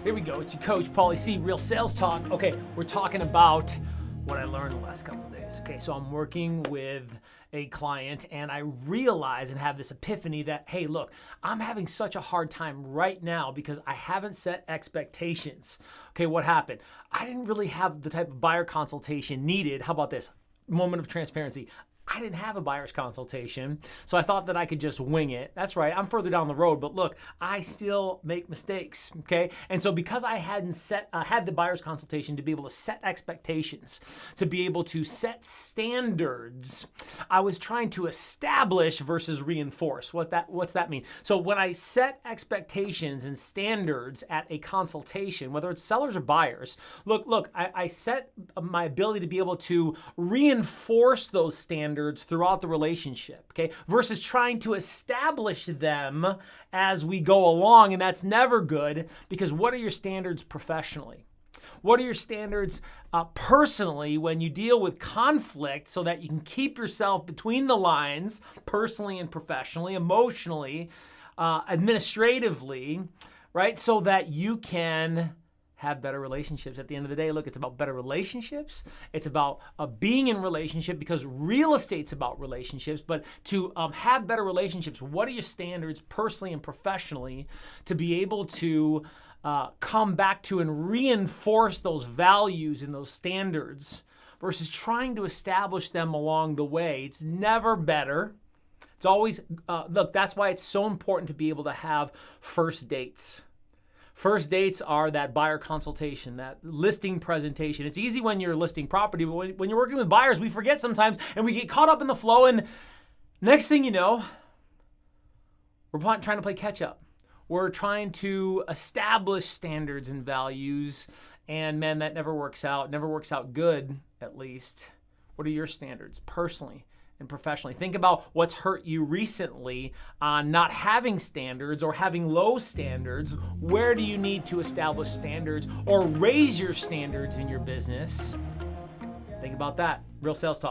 Here we go. It's your coach, Pauly C, Real Sales Talk. Okay, we're talking about what I learned the last couple of days. Okay, so I'm working with a client and I realize and have this epiphany that, hey, look, I'm having such a hard time right now because I haven't set expectations. Okay, what happened? I didn't really have the type of buyer consultation needed. How about this? Moment of transparency. I didn't have a buyer's consultation, so I thought that I could just wing it. That's right, I'm further down the road, but look, I still make mistakes, okay? And so because I hadn't had the buyer's consultation to be able to set expectations, to be able to set standards, I was trying to establish versus reinforce. What's that mean? So when I set expectations and standards at a consultation, whether it's sellers or buyers, look, I set my ability to be able to reinforce those standards throughout the relationship, okay? Versus trying to establish them as we go along, and that's never good because what are your standards professionally? What are your standards personally when you deal with conflict so that you can keep yourself between the lines, personally and professionally, emotionally, administratively, right? So that you can have better relationships. At the end of the day, look, it's about better relationships. It's about being in relationship because real estate's about relationships. But to have better relationships, what are your standards personally and professionally to be able to come back to and reinforce those values and those standards versus trying to establish them along the way? It's never better. It's always, look, that's why it's so important to be able to have first dates. First dates are that buyer consultation, that listing presentation. It's easy when you're listing property, but when you're working with buyers, we forget sometimes and we get caught up in the flow, and next thing you know, we're trying to play catch up. We're trying to establish standards and values, and man, that never works out good, at least. What are your standards personally and professionally? Think about what's hurt you recently on not having standards or having low standards. Where do you need to establish standards or raise your standards in your business? Think about that. Real Sales Talk.